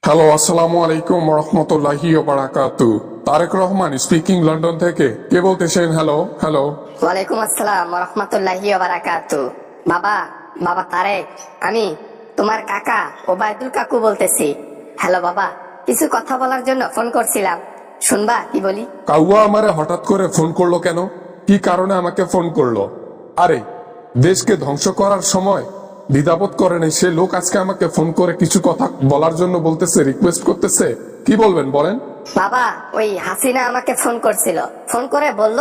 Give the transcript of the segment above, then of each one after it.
Hello, আসসালামু আলাইকুম রহমতুল্লাহি ওয়া বারাকাতুহু। তারেক রহমান স্পিকিং, লন্ডন থেকে। কে বলতেছেন? Hello hello. ওয়ালাইকুম আসসালাম ওয়া রাহমাতুল্লাহি ওয়া বারাকাতুহু। বাবা বাবা তারেক, আমি তোমার কাকা ওবায়দুল কাকু বলতেছি। হ্যালো বাবা, কিছু কথা বলার জন্য ফোন করছিলাম, শুনবা কি বলি? কাউয়া আমারে হঠাৎ করে ফোন করলো কেন? কি কারণে আমাকে ফোন করলো? আরে, দেশকে ধ্বংস করার সময় দ্বিধাবোধ করে নাই সে লোক আজকে আমাকে ফোন করে কিছু কথা বলার জন্য বলতেছে, রিকোয়েস্ট করতেছে। কি বলবেন বলেন? বাবা, ওই হাসিনা আমাকে ফোন করছিল, ফোন করে বলল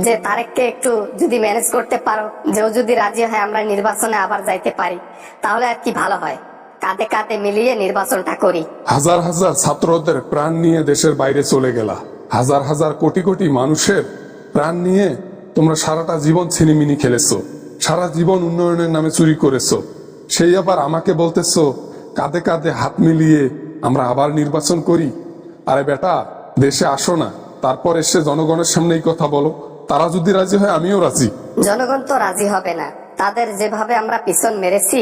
যে তারেককে একটু যদি ম্যানেজ করতে পারো, যে ও যদি রাজি হয় আমরা নির্বাচনে আবার যাইতে পারি, তাহলে আর কি ভালো হয়, কাঁধে কাঁধে মিলিয়ে নির্বাচনটা করি। হাজার হাজার ছাত্রদের প্রাণ নিয়ে দেশের বাইরে চলে গেলা, হাজার হাজার কোটি কোটি মানুষের প্রাণ নিয়ে তোমরা সারাটা জীবন ছিনিমিনি খেলেছো, সারা জীবন উন্নয়নের নামে চুরি করেছো। সেই আবার আমাকে বলতেছো কাঁধে কাঁধে হাত মিলিয়ে আমরা আবার নির্বাচন করি। আরে বেটা, দেশে আসো না, তারপর এসে জনগণের সামনে এই কথা বলো। তারা যদি রাজি হয় আমিও রাজি। জনগণ তো রাজি হবে না, তাদের যেভাবে আমরা পিছন মেরেছি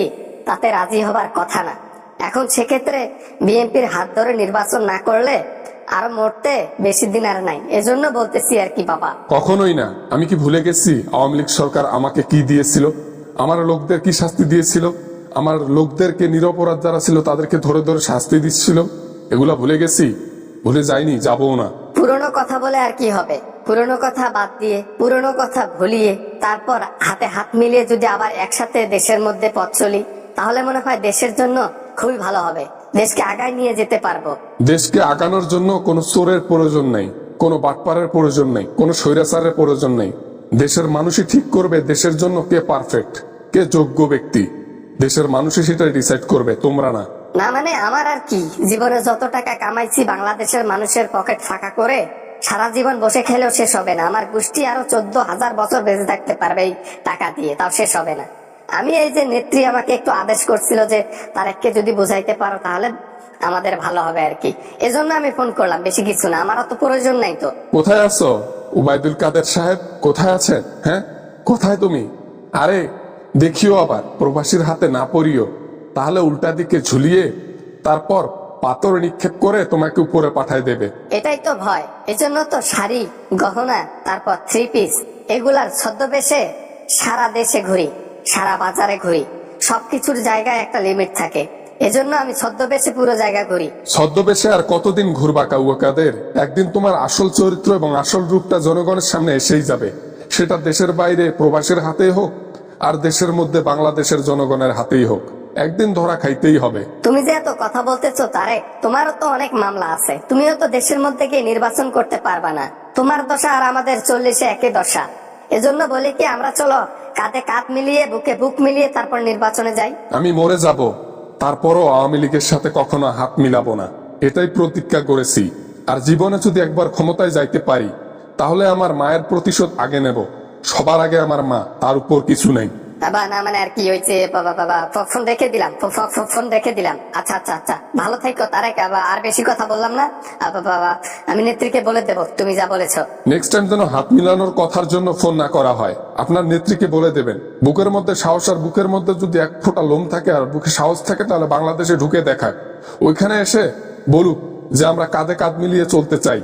তাতে রাজি হবার কথা না। এখন সেক্ষেত্রে বিএনপির হাত ধরে নির্বাচন না করলে আরো মরতে বেশি দিন আর নাই, এজন্য বলতেছি আর কি বাবা। কখনোই না। আমি কি ভুলে গেছি আওয়ামী লীগ সরকার আমাকে কি দিয়েছিল? আমার লোকদের কি শাস্তি দিয়েছিল? আমার লোকদেরকে, নিরপরাধ যারা ছিল তাদেরকে ধরে ধরে শাস্তি দিচ্ছিল। এগুলা ভুলে গেছি? ভুলে যাইনি, যাবো না। পুরনো কথা বলে আর কি হবে? পুরনো কথা বাদ দিয়ে, পুরনো কথা ভুলিয়ে, তারপর হাতে হাত মিলিয়ে যদি আবার একসাথে দেশের মধ্যে পথ চলি, তাহলে মনে হয় দেশের জন্য খুবই ভালো হবে, দেশকে আগায় নিয়ে যেতে পারবো। দেশকে আগানোর জন্য কোনো চোরের প্রয়োজন নেই, কোনো বাটপারের প্রয়োজন নেই, কোনো স্বৈরাচারের প্রয়োজন নেই। দেশের মানুষই ঠিক করবে দেশের জন্য কে পারফেক্ট, কে যোগ্য ব্যক্তি। দেশের মানুষই সেটা ডিসাইড করবে, তোমরা না। না মানে আমার আর কি, জীবনে যত টাকা কামাইছি বাংলাদেশের মানুষের পকেট ফাঁকা করে সারা জীবন বসে খেলেও শেষ হবে না। আমার গোষ্ঠী আরো 14,000 বছর বেঁচে থাকতে পারবে এই টাকা দিয়ে, তাও শেষ হবে না। আমি এই যে নেত্রী আমাকে একটু আদেশ করছিল যে তারেককে যদি বুঝাইতে পারো তাহলে আমাদের ভালো হবে আর কি, এজন্য আমি ফোন করলাম, বেশি কিছু না, আমার অত প্রয়োজন নাই তো। কোথায় আছো ওবায়দুল কাদের সাহেব? কোথায় আছেন? হ্যাঁ, কোথায় তুমি? আরে দেখিও আবার প্রবাসীর হাতে না পড়িও, তাহলে উল্টা দিকে ঝুলিয়ে তারপর পাথর নিক্ষেপ করে তোমাকে উপরে পাঠায় দেবে। এটাই তো ভয়, এজন্য তো শাড়ি, গহনা, তারপর 3 পিস এগুলার ছদ্মবেশে সারা দেশে ঘুরি, সারা বাজারে ঘুরি। সবকিছুর জায়গায় একটা লিমিট থাকে, এজন্য আমি ছদ্মবেশে পুরো জায়গা ঘুরি। ছদ্মবেশে আর কতদিন ঘুরবা কাউয়া কাদের? একদিন তোমার আসল চরিত্র এবং আসল রূপটা জনগণের সামনে এসেই যাবে। সেটা দেশের বাইরে প্রবাসীর হাতেই হোক আর দেশের মধ্যে বাংলাদেশের জনগণের হাতেই হোক, একদিন ধরা খাইতেই হবে। তুমি যে এত কথা বলতেছো তারেক, তোমারও তো অনেক মামলা আছে, তুমিও তো দেশের মধ্যে গিয়ে নির্বাচন করতে পারবা না। তোমার দশা আর আমাদের 40-এ একই দশা। এজন্য বলি কি, আমরা চলো কাঁধে কাঁধ মিলিয়ে, বুকে বুক মিলিয়ে তারপর নির্বাচনে যাই। আমি মরে যাব, তারপরও আওয়ামী লীগের সাথে কখনো হাত মিলাবো না, এটাই প্রতিজ্ঞা করেছি। আর জীবনে যদি একবার ক্ষমতায় যাইতে পারি তাহলে আমার মায়ের প্রতিশোধ আগে নেব। সবার আগে আমার মা, তার উপর কিছু নেই। বাবা না মানে আর কি হয়েছে, বাবা বাবা ফোন রেখে দিলাম, ফোন রেখে দিলাম। আচ্ছা আচ্ছা আচ্ছা, ভালো থাকো তারেক, আর বেশি কথা বললাম না। বাবা, আমি নেত্রীকে বলে দেবো তুমি যা বলেছো। নেক্সট টাইম যেন হাত মিলানোর কথার জন্য ফোন না করা হয়। আপনার নেত্রীকে বলে দেবেন, বুকের মধ্যে সাহস, আর বুকের মধ্যে যদি এক ফোঁটা লোম থাকে আর বুকে সাহস থাকে তাহলে বাংলাদেশে ঢুকে দেখাক, ওইখানে এসে বলুক যে আমরা কাঁধে কাঁধ মিলিয়ে চলতে চাই।